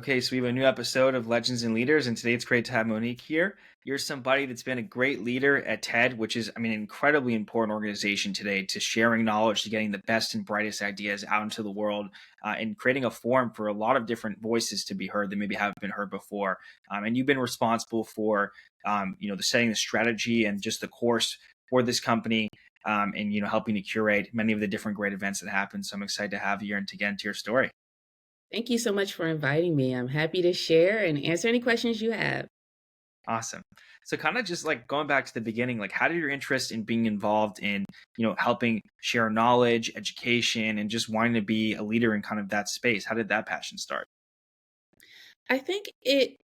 Okay, so we have a new episode of Legends and Leaders, and today it's great to have Monique here. You're somebody that's been a great leader at TED, which is, an incredibly important organization today to sharing knowledge, to getting the best and brightest ideas out into the world, and creating a forum for a lot of different voices to be heard that maybe haven't been heard before. And you've been responsible for, the setting the strategy and just the course for this company, and helping to curate many of the different great events that happen. So I'm excited to have you here and to get into your story. Thank you so much for inviting me. I'm happy to share and answer any questions you have. Awesome. So kind of just like going back to the beginning, like how did your interest in being involved in, helping share knowledge, education, and just wanting to be a leader in kind of that space? How did that passion start? I think it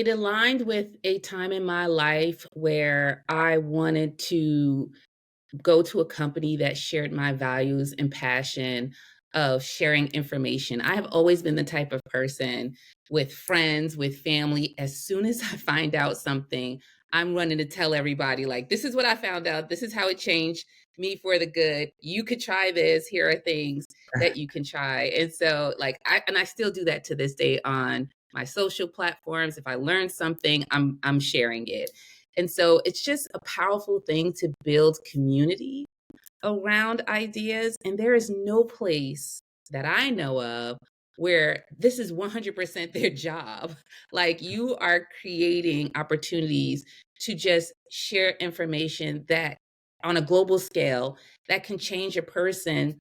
aligned with a time in my life where I wanted to go to a company that shared my values and passion of sharing information. I have always been the type of person with friends, with family, as soon as I find out something, I'm running to tell everybody, like, this is what I found out. This is how it changed me for the good. You could try this. Here are things that you can try. And so, like, I still do that to this day on my social platforms. If I learn something, I'm sharing it. And so it's just a powerful thing to build community around ideas. And there is no place that I know of where this is 100% their job. Like, you are creating opportunities to just share information that on a global scale that can change a person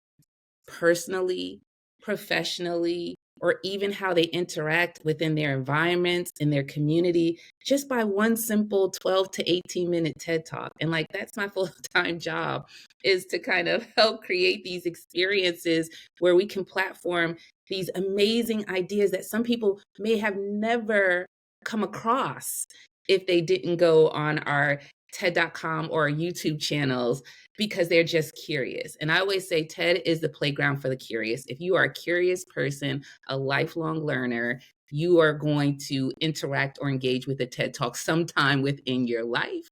personally, professionally, or even how they interact within their environments in their community just by one simple 12 to 18-minute TED Talk. And like, that's my full-time job, is to kind of help create these experiences where we can platform these amazing ideas that some people may have never come across if they didn't go on our TED.com or our YouTube channels, because they're just curious. And I always say TED is the playground for the curious. If you are a curious person, a lifelong learner, you are going to interact or engage with a TED Talk sometime within your life.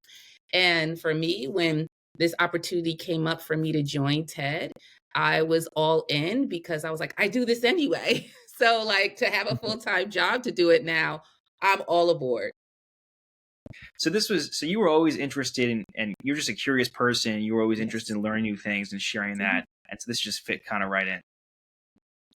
And for me, when this opportunity came up for me to join TED, I was all in because I was like, I do this anyway. So, like, to have a full-time job to do it now, I'm all aboard. So you were always interested in, and you're just a curious person. You were always interested Yes. in learning new things and sharing Mhm. that. And so this just fit kind of right in.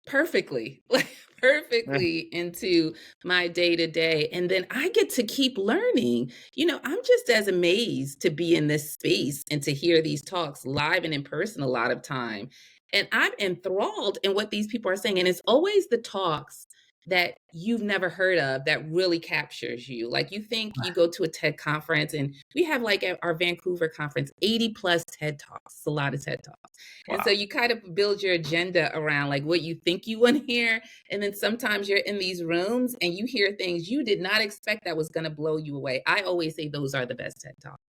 Perfectly, like, perfectly into my day to day. And then I get to keep learning. I'm just as amazed to be in this space and to hear these talks live and in person a lot of time. And I'm enthralled in what these people are saying. And it's always the talks that you've never heard of that really captures you. Like, you think you go to a TED conference, and we have, like, at our Vancouver conference, 80 plus TED Talks. It's a lot of TED Talks. And so Wow. you kind of build your agenda around, like, what you think you want to hear. And then sometimes you're in these rooms and you hear things you did not expect that was going to blow you away. I always say those are the best TED Talks.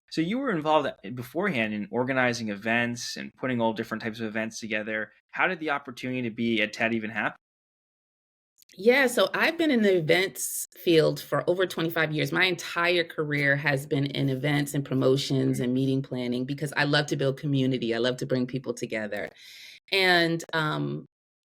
So you were involved beforehand in organizing events and putting all different types of events together. How did the opportunity to be at TED even happen? Yeah, so I've been in the events field for over 25 years. My entire career has been in events and promotions and meeting planning because I love to build community. I love to bring people together. And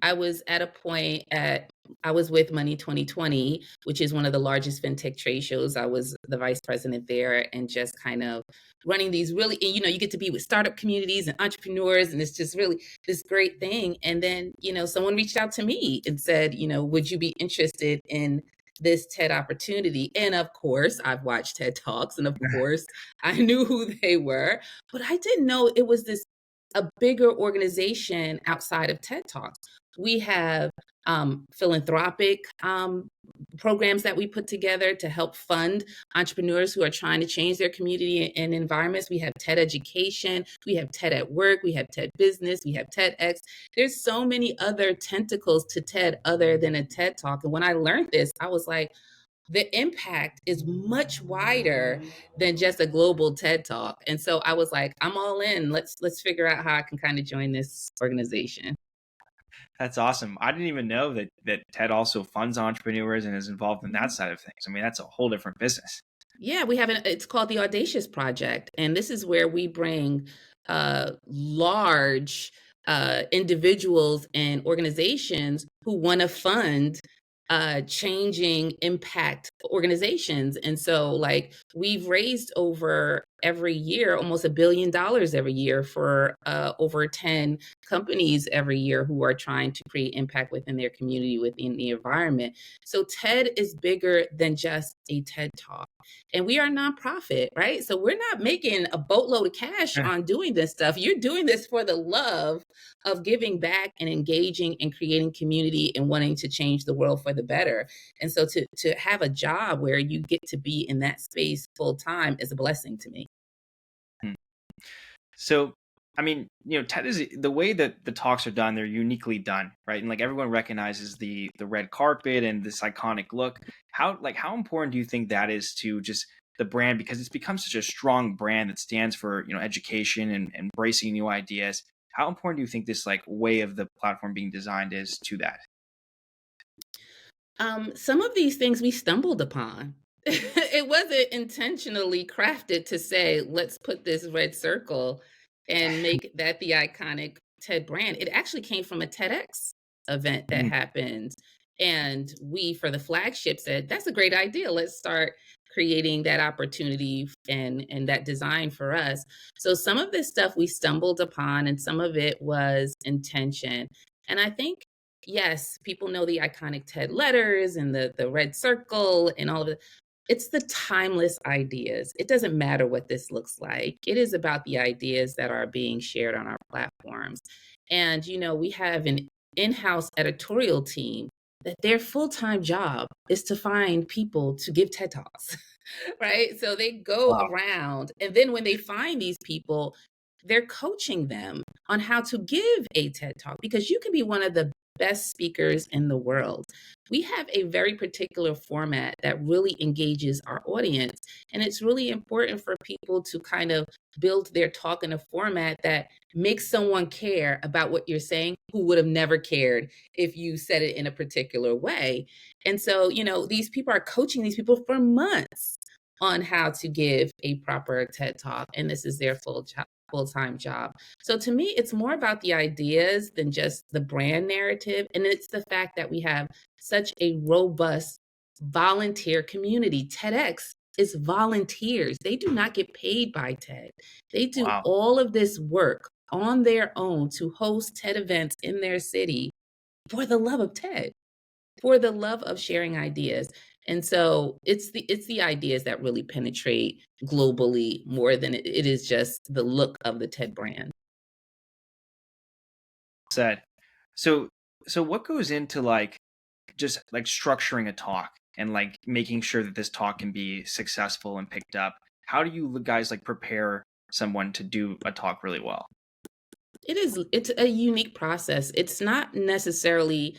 I was at a point at I was with Money 2020, which is one of the largest fintech trade shows. I was the vice president there and just kind of running these really, and, you get to be with startup communities and entrepreneurs, and it's just really this great thing. And then, someone reached out to me and said, would you be interested in this TED opportunity? And of course, I've watched TED Talks, and of course, I knew who they were, but I didn't know it was this a bigger organization outside of TED Talks. We have philanthropic programs that we put together to help fund entrepreneurs who are trying to change their community and environments. We have TED Education, we have TED at Work, we have TED Business, we have TEDx. There's so many other tentacles to TED other than a TED Talk. And when I learned this, I was like, the impact is much wider than just a global TED Talk. And so I was like, I'm all in. Let's figure out how I can kind of join this organization. That's awesome. I didn't even know that TED also funds entrepreneurs and is involved in that Mhm. side of things. That's a whole different business. Yeah, we have it's called the Audacious Project. And this is where we bring large individuals and organizations who want to fund changing impact organizations. And so, like, we've raised over every year almost $1 billion every year for over 10 companies every year who are trying to create impact within their community, within the environment. So TED is bigger than just a TED talk. And we are a nonprofit, right? So we're not making a boatload of cash on doing this stuff. You're doing this for the love of giving back and engaging and creating community and wanting to change the world for the better. And so to have a job where you get to be in that space full time is a blessing to me. Hmm. So, I mean, TED is the way that the talks are done, they're uniquely done, right? And like everyone recognizes the red carpet and this iconic look. How important do you think that is to just the brand, because it's become such a strong brand that stands for, education and embracing new ideas. How important do you think this like way of the platform being designed is to that? Some of these things we stumbled upon. It wasn't intentionally crafted to say, let's put this red circle and make that the iconic TED brand. It actually came from a TEDx event that Mm. happened. And we, for the flagship, said, that's a great idea. Let's start creating that opportunity and that design for us. So some of this stuff we stumbled upon, and some of it was intention. And I think, yes, people know the iconic TED letters and the red circle and all of it. It's the timeless ideas. It doesn't matter what this looks like. It is about the ideas that are being shared on our platforms. And, we have an in house editorial team that their full time job is to find people to give TED Talks, right? So they go Wow. around, and then when they find these people, they're coaching them on how to give a TED Talk, because you can be one of the best speakers in the world. We have a very particular format that really engages our audience. And it's really important for people to kind of build their talk in a format that makes someone care about what you're saying who would have never cared if you said it in a particular way. And so, these people are coaching these people for months on how to give a proper TED talk. And this is their full-time job. So to me, it's more about the ideas than just the brand narrative. And it's the fact that we have such a robust volunteer community. TEDx is volunteers. They do not get paid by TED. They do Wow. all of this work on their own to host TED events in their city for the love of TED, for the love of sharing ideas. And so it's the ideas that really penetrate globally more than it is just the look of the TED brand. Said. So what goes into like just like structuring a talk and like making sure that this talk can be successful and picked up? How do you guys like prepare someone to do a talk really well? It's a unique process. It's not necessarily,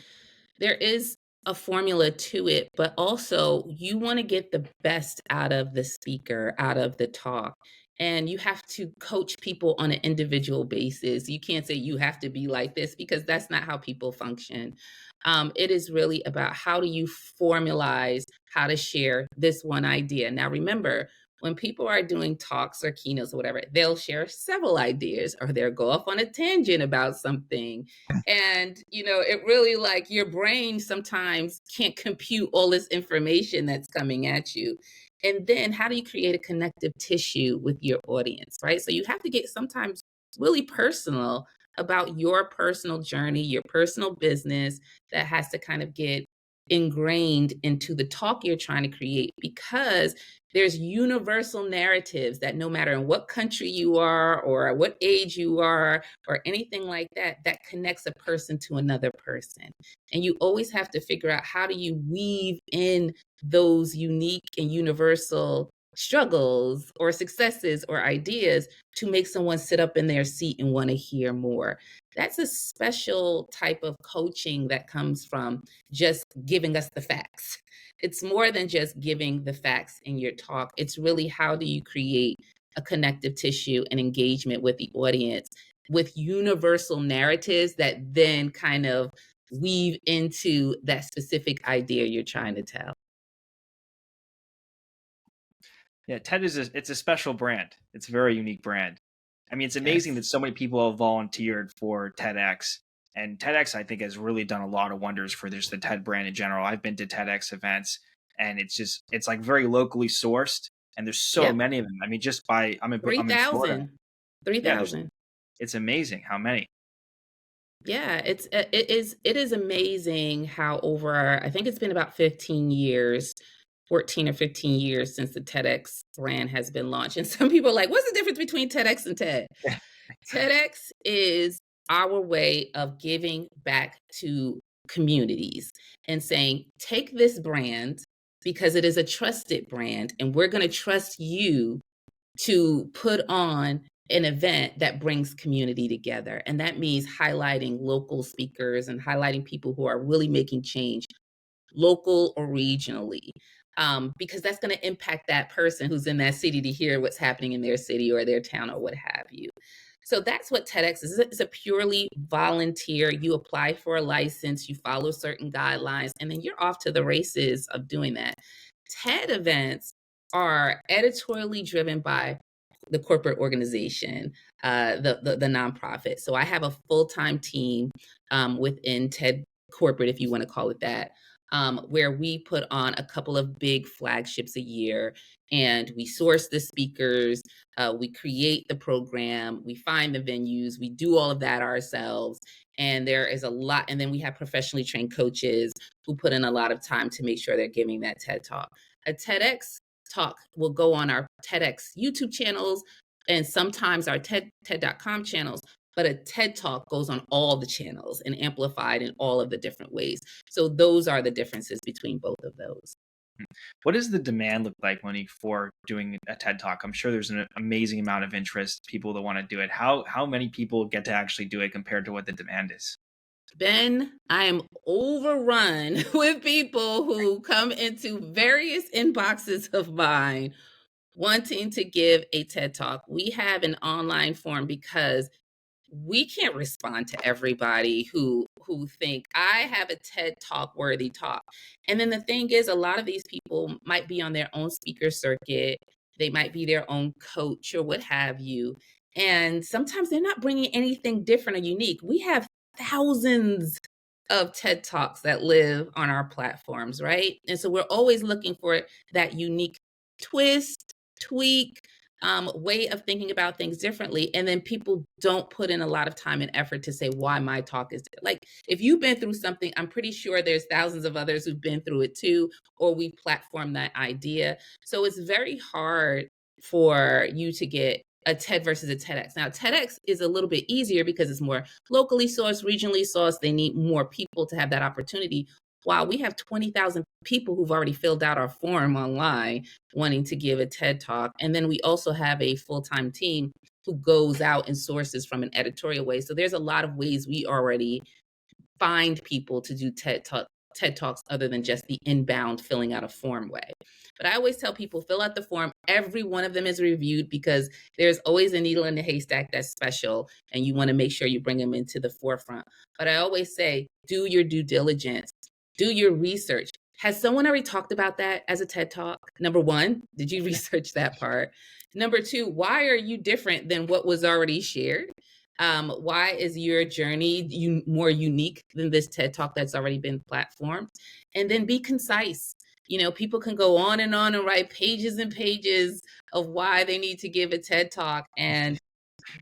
there is a formula to it, but also you want to get the best out of the speaker, out of the talk. And you have to coach people on an individual basis. You can't say you have to be like this, because that's not how people function. It is really about how do you formalize how to share this one idea. Now, remember, when people are doing talks or keynotes or whatever, they'll share several ideas or they'll go off on a tangent about something. And, it really, like, your brain sometimes can't compute all this information that's coming at you. And then how do you create a connective tissue with your audience, right? So you have to get sometimes really personal about your personal journey, your personal business, that has to kind of get ingrained into the talk you're trying to create, because there's universal narratives that no matter in what country you are or what age you are or anything like that, that connects a person to another person. And you always have to figure out how do you weave in those unique and universal struggles or successes or ideas to make someone sit up in their seat and want to hear more. That's a special type of coaching that comes from just giving us the facts. It's more than just giving the facts in your talk. It's really how do you create a connective tissue and engagement with the audience with universal narratives that then kind of weave into that specific idea you're trying to tell. Yeah, TED it's a special brand. It's a very unique brand. I mean, it's amazing Yes. that so many people have volunteered for TEDx. And TEDx, I think, has really done a lot of wonders for just the TED brand in general. I've been to TEDx events, and it's like very locally sourced, and there's so Yep. many of them. I mean, just by I'm in Florida. 3,000. Yeah, there's 3,000. it's amazing how many. Yeah, it is amazing how over I think it's been about 15 years, 14 or 15 years since the TEDx brand has been launched. And some people are like, what's the difference between TEDx and TED? TEDx is our way of giving back to communities and saying, take this brand because it is a trusted brand, and we're going to trust you to put on an event that brings community together. And that means highlighting local speakers and highlighting people who are really making change local or regionally, because that's going to impact that person who's in that city to hear what's happening in their city or their town or what have you. So that's what TEDx is. It's a purely volunteer. You apply for a license, you follow certain guidelines, and then you're off to the races of doing that. TED events are editorially driven by the corporate organization, the nonprofit. So I have a full time team within TED corporate, if you want to call it that, where we put on a couple of big flagships a year, and we source the speakers, we create the program, we find the venues, we do all of that ourselves. And there is a lot, and then we have professionally trained coaches who put in a lot of time to make sure they're giving that TED talk. A TEDx talk will go on our TEDx YouTube channels and sometimes our TED.com channels, but a TED talk goes on all the channels and amplified in all of the different ways. So those are the differences between both of those. What does the demand look like, Monique, for doing a TED Talk? I'm sure there's an amazing amount of interest, people that want to do it. How many people get to actually do it compared to what the demand is? Ben, I am overrun with people who come into various inboxes of mine wanting to give a TED talk. We have an online form because we can't respond to everybody who think I have a TED talk worthy talk. And then the thing is, a lot of these people might be on their own speaker circuit, they might be their own coach or what have you, and sometimes they're not bringing anything different or unique. We have thousands of TED talks that live on our platforms, right? And so we're always looking for that unique twist, tweak, way of thinking about things differently. And then people don't put in a lot of time and effort to say why my talk is like, if you've been through something, I'm pretty sure there's thousands of others who've been through it too, or we platform that idea. So it's very hard for you to get a TED versus a TEDx. Now, TEDx is a little bit easier because it's more locally sourced, regionally sourced. They need more people to have that opportunity. While we have 20,000 people who've already filled out our form online wanting to give a TED talk. And then we also have a full time team who goes out and sources from an editorial way. So there's a lot of ways we already find people to do TED Talks other than just the inbound filling out a form way. But I always tell people fill out the form. Every one of them is reviewed because there's always a needle in the haystack that's special, and you want to make sure you bring them into the forefront. But I always say do your due diligence, do your research. Has someone already talked about that as a TED Talk? Number one, did you research that part? Number two, why are you different than what was already shared? Why is your journey more unique than this TED Talk that's already been platformed? And then be concise. You know, people can go on and write pages and pages of why they need to give a TED Talk. And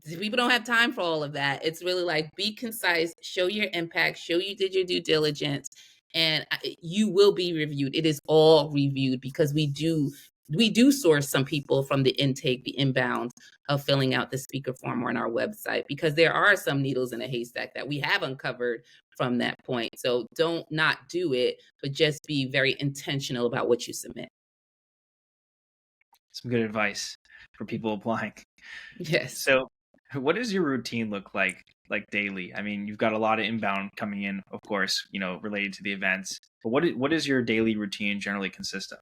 people don't have time for all of that. It's really like be concise, show your impact, show you did your due diligence, and you will be reviewed. It is all reviewed because we do source some people from the intake, the inbound of filling out the speaker form on our website because there are some needles in a haystack that we have uncovered from that point. So don't not do it, but just be very intentional about what you submit. Some good advice for people applying. Yes. So, what does your routine look like daily? I mean, you've got a lot of inbound coming in, of course, related to the events. But what is your daily routine generally consist of?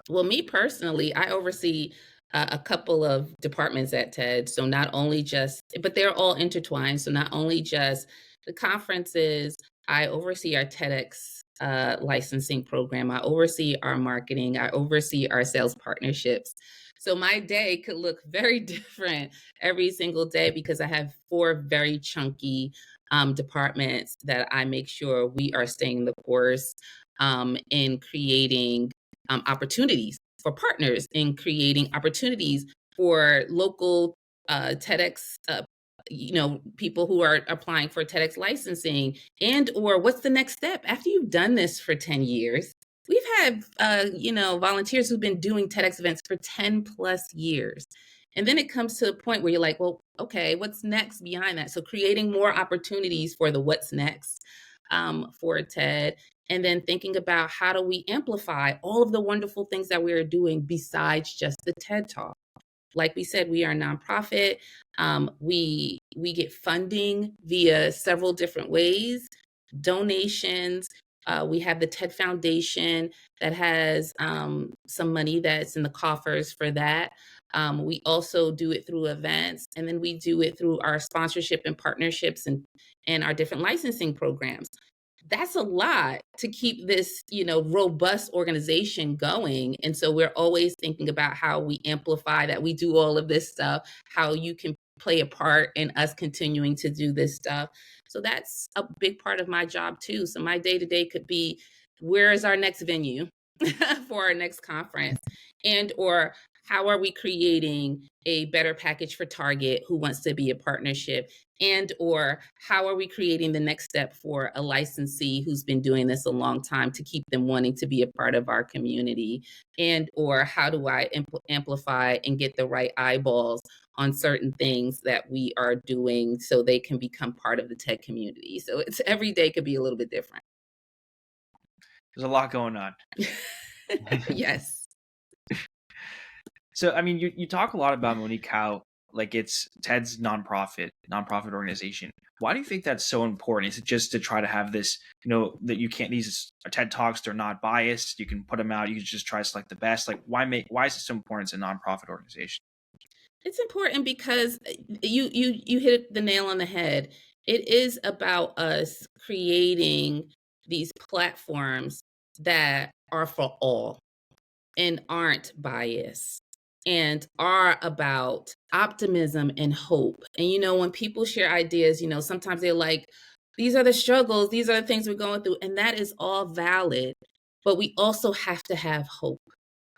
Well, me personally, I oversee a couple of departments at TED. So not only just, but they're all intertwined. So not only just the conferences, I oversee our TEDx licensing program. I oversee our marketing. I oversee our sales partnerships. So my day could look very different every single day because I have four very chunky departments that I make sure we are staying the course in creating opportunities for partners, in creating opportunities for local TEDx people who are applying for TEDx licensing, and or what's the next step after you've done this for 10 years. We've had volunteers who've been doing TEDx events for 10 plus years. And then it comes to a point where you're like, well, okay, what's next behind that? So creating more opportunities for the what's next for TED, and then thinking about how do we amplify all of the wonderful things that we are doing besides just the TED Talk. Like we said, we are a nonprofit. We get funding via several different ways, donations. We have the TED Foundation that has some money that's in the coffers for that. We also do it through events, and then we do it through our sponsorship and partnerships and our different licensing programs. That's a lot to keep this, robust organization going. And so we're always thinking about how we amplify that we do all of this stuff, how you can play a part in us continuing to do this stuff. So that's a big part of my job too. So my day to day could be, where is our next venue for our next conference? And or how are we creating a better package for Target who wants to be a partnership? And or how are we creating the next step for a licensee who's been doing this a long time to keep them wanting to be a part of our community? And or how do I amplify and get the right eyeballs on certain things that we are doing so they can become part of the TED community? So it's every day could be a little bit different. There's a lot going on. Yes. So, I mean, you talk a lot about Monique, how like it's TED's nonprofit organization. Why do you think that's so important? Is it just to try to have this, that you can't, these TED Talks, they're not biased. You can put them out. You can just try to select the best. Like, why is it so important as a nonprofit organization? It's important because you hit the nail on the head. It is about us creating these platforms that are for all and aren't biased and are about optimism and hope. And when people share ideas, sometimes they're like, these are the struggles, these are the things we're going through, and that is all valid. But we also have to have hope.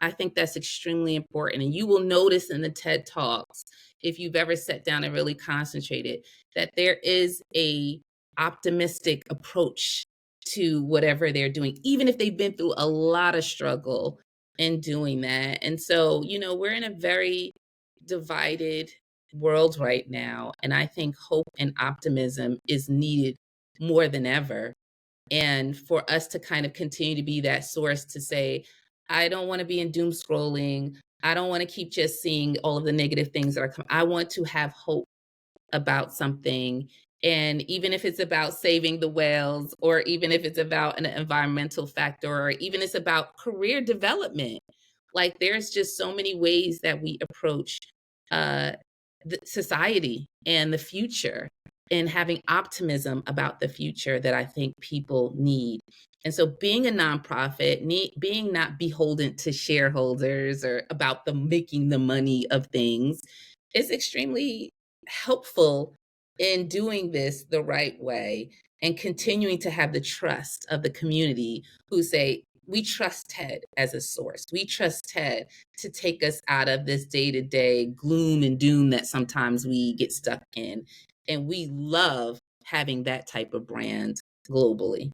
I think that's extremely important. And you will notice in the TED Talks, if you've ever sat down and really concentrated, that there is a optimistic approach to whatever they're doing, even if they've been through a lot of struggle in doing that. And so, we're in a very divided world right now. And I think hope and optimism is needed more than ever. And for us to kind of continue to be that source to say, I don't want to be in doom scrolling. I don't want to keep just seeing all of the negative things that are coming. I want to have hope about something. And even if it's about saving the whales, or even if it's about an environmental factor, or even it's about career development, like there's just so many ways that we approach uh, the society and the future, and having optimism about the future that I think people need. And so being a nonprofit, being not beholden to shareholders or about the making the money of things, is extremely helpful in doing this the right way and continuing to have the trust of the community who say, we trust TED as a source. We trust TED to take us out of this day-to-day gloom and doom that sometimes we get stuck in. And we love having that type of brand globally.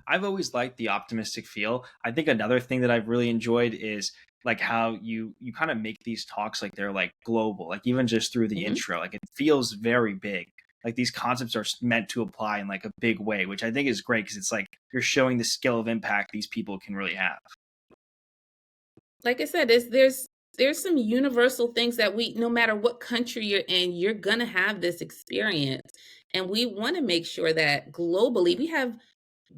I've always liked the optimistic feel. I think another thing that I've really enjoyed is like how you kind of make these talks like they're like global, like even just through the Mhm. intro, like it feels very big. Like these concepts are meant to apply in like a big way, which I think is great because it's like you're showing the scale of impact these people can really have. Like I said, there's some universal things that we, no matter what country you're in, you're gonna have this experience. And we want to make sure that globally we have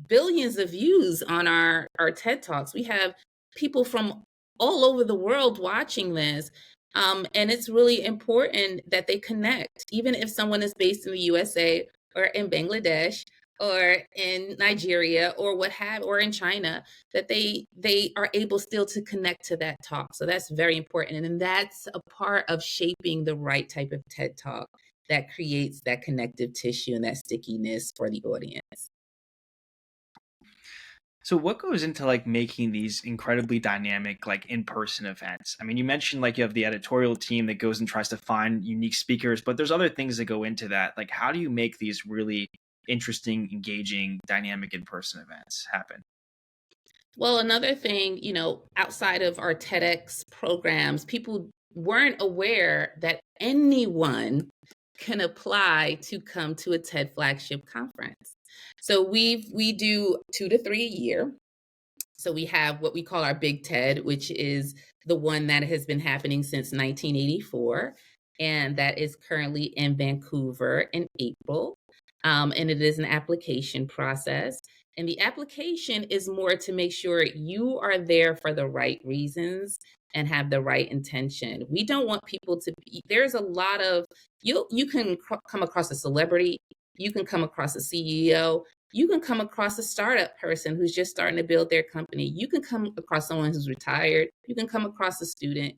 billions of views on our TED Talks. We have people from all over the world watching this. And it's really important that they connect, even if someone is based in the USA or in Bangladesh or in Nigeria or what have, or in China, that they are able still to connect to that talk. So that's very important. And that's a part of shaping the right type of TED talk that creates that connective tissue and that stickiness for the audience. So what goes into like making these incredibly dynamic like in-person events? I mean, you mentioned like you have the editorial team that goes and tries to find unique speakers, but there's other things that go into that. Like how do you make these really interesting, engaging, dynamic in-person events happen? Well, another thing, outside of our TEDx programs, people weren't aware that anyone can apply to come to a TED flagship conference. So we do 2 to 3 a year. So we have what we call our Big TED, which is the one that has been happening since 1984, and that is currently in Vancouver in April. And it is an application process. And the application is more to make sure you are there for the right reasons and have the right intention. We don't want people to be, there's a lot of, you can come across a celebrity, you can come across a CEO, you can come across a startup person who's just starting to build their company. You can come across someone who's retired. You can come across a student.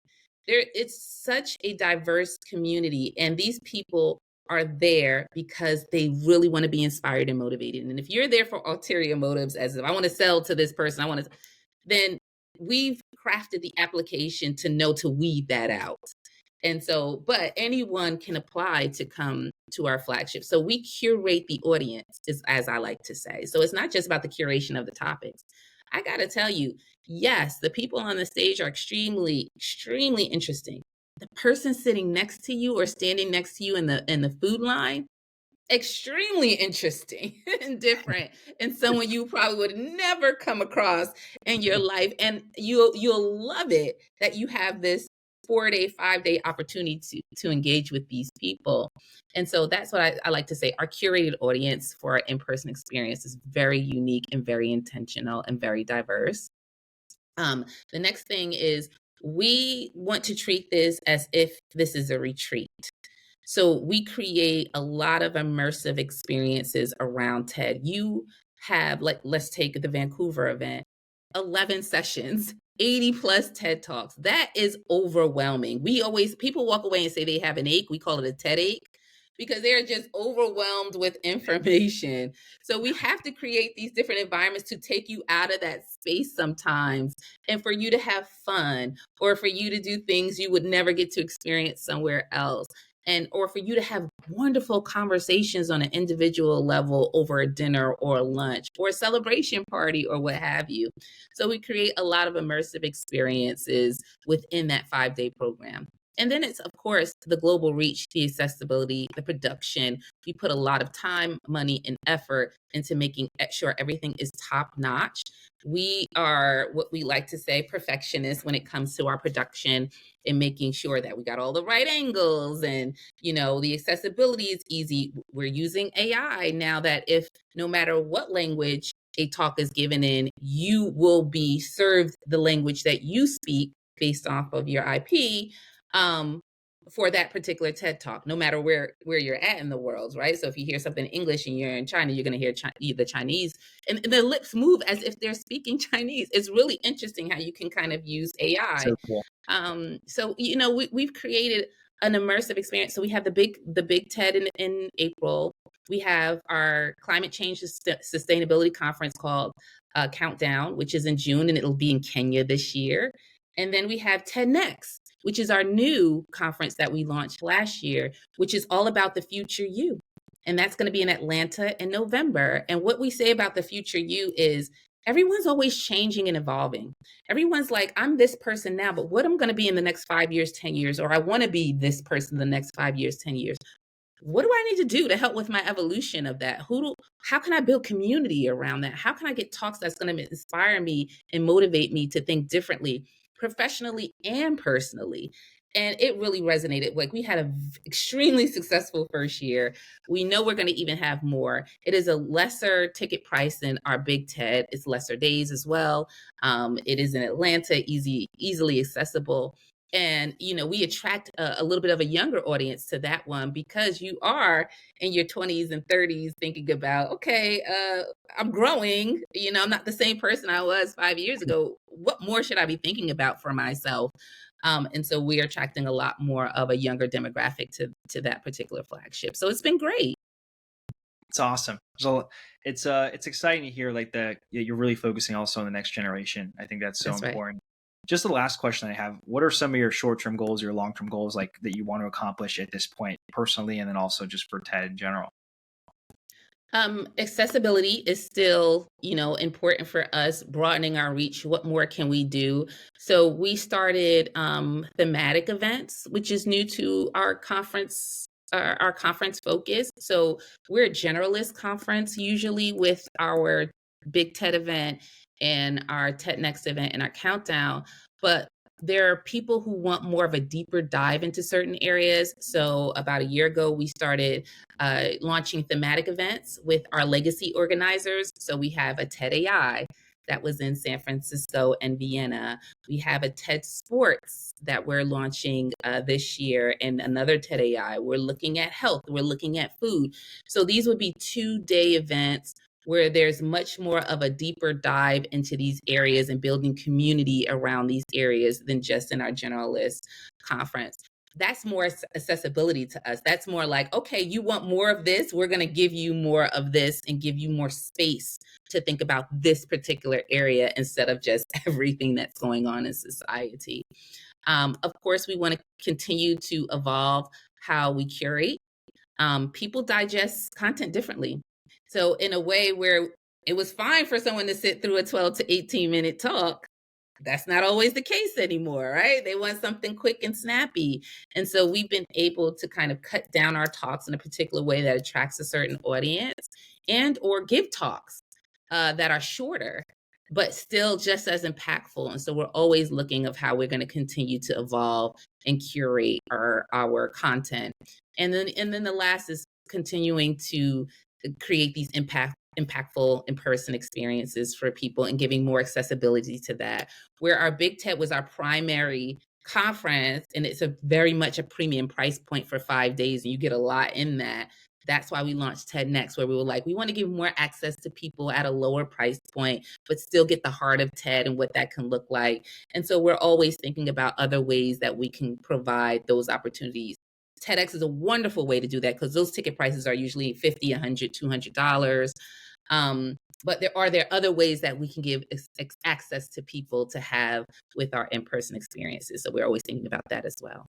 It's such a diverse community, and these people are there because they really want to be inspired and motivated. And if you're there for ulterior motives, as if I want to sell to this person, then we've crafted the application to know to weed that out. And so, but anyone can apply to come to our flagship. So we curate the audience, is as I like to say. So it's not just about the curation of the topics. I got to tell you, yes, the people on the stage are extremely, extremely interesting. The person sitting next to you or standing next to you in the food line, extremely interesting and different, and someone you probably would never come across in your life. And you'll love it that you have this 4 day 5 day opportunity to engage with these people. And so that's what I like to say, our curated audience for our in-person experience is very unique and very intentional and very diverse. The next thing is, we want to treat this as if this is a retreat. So we create a lot of immersive experiences around TED. You have, like, let's take the Vancouver event, 11 sessions, 80 plus TED Talks. That is overwhelming. People walk away and say they have an ache. We call it a TED ache because they're just overwhelmed with information. So we have to create these different environments to take you out of that space sometimes, and for you to have fun, or for you to do things you would never get to experience somewhere else, and or for you to have wonderful conversations on an individual level over a dinner or a lunch or a celebration party or what have you. So we create a lot of immersive experiences within that 5 day program. And then it's, of course, the global reach, the accessibility, the production. We put a lot of time, money, and effort into making sure everything is top notch. We are, what we like to say, perfectionists when it comes to our production, and making sure that we got all the right angles, and the accessibility is easy. We're using AI now, that if no matter what language a talk is given in, you will be served the language that you speak based off of your IP, um, for that particular TED talk, no matter where you're at in the world, right? So if you hear something in English and you're in China, you're going to hear the Chinese, and their lips move as if they're speaking Chinese. It's really interesting how you can kind of use AI. So cool. So we've created an immersive experience. So we have the big TED in April. We have our climate change sustainability conference called Countdown, which is in June, and it'll be in Kenya this year. And then we have TEDnext, which is our new conference that we launched last year, which is all about the future you. And that's going to be in Atlanta in November. And what we say about the future you is, everyone's always changing and evolving. Everyone's like, I'm this person now, but what I'm going to be in the next 5 years, 10 years, or I want to be this person the next 5 years, 10 years. What do I need to do to help with my evolution of that? How can I build community around that? How can I get talks that's going to inspire me and motivate me to think differently, professionally and personally? And it really resonated. Like, we had an extremely successful first year. We know we're going to even have more. It is a lesser ticket price than our Big TED. It's lesser days as well. It is in Atlanta, easily accessible. And we attract a little bit of a younger audience to that one because you are in your 20s and 30s thinking about, okay, I'm growing, I'm not the same person I was 5 years ago. What more should I be thinking about for myself? And so we're attracting a lot more of a younger demographic to that particular flagship, so it's been great. It's awesome. So it's exciting to hear like that you're really focusing also on the next generation. I think that's so That's right. important. Just the last question I have: what are some of your short-term goals, your long-term goals, like that you want to accomplish at this point personally, and then also just for TED in general? Accessibility is still, important for us, broadening our reach. What more can we do? So we started thematic events, which is new to our conference focus. So we're a generalist conference usually with our big TED event and our TED Next event and our countdown. But there are people who want more of a deeper dive into certain areas. So about a year ago, we started launching thematic events with our legacy organizers. So we have a TED AI that was in San Francisco and Vienna. We have a TED Sports that we're launching this year, and another TED AI. We're looking at health, we're looking at food. So these would be 2-day events where there's much more of a deeper dive into these areas and building community around these areas than just in our generalist conference. That's more accessibility to us. That's more like, okay, you want more of this? We're going to give you more of this and give you more space to think about this particular area instead of just everything that's going on in society. Of course, we want to continue to evolve how we curate. People digest content differently. So, in a way where it was fine for someone to sit through a 12 to 18-minute talk, that's not always the case anymore, right? They want something quick and snappy. And so we've been able to kind of cut down our talks in a particular way that attracts a certain audience and or give talks that are shorter but still just as impactful. And so we're always looking of how we're going to continue to evolve and curate our content. And then the last is continuing to create these impactful in-person experiences for people and giving more accessibility to that. Where our Big TED was our primary conference, and it's a very much a premium price point for 5 days, and you get a lot in that. That's why we launched TED Next, where we were like, we want to give more access to people at a lower price point, but still get the heart of TED and what that can look like. And so we're always thinking about other ways that we can provide those opportunities. TEDx is a wonderful way to do that because those ticket prices are usually $50, $100, $200. But there other ways that we can give access to people to have with our in-person experiences. So we're always thinking about that as well.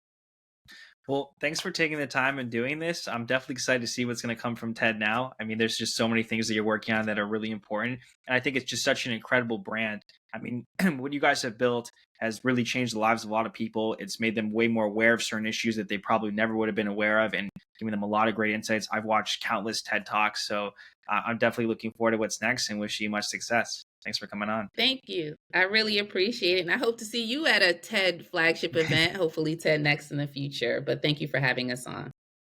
Well, thanks for taking the time and doing this. I'm definitely excited to see what's going to come from TED now. I mean, there's just so many things that you're working on that are really important. And I think it's just such an incredible brand. I mean, what you guys have built has really changed the lives of a lot of people. It's made them way more aware of certain issues that they probably never would have been aware of and giving them a lot of great insights. I've watched countless TED Talks. So I'm definitely looking forward to what's next and wish you much success. Thanks for coming on. Thank you. I really appreciate it. And I hope to see you at a TED flagship event, hopefully TED Next in the future. But thank you for having us on.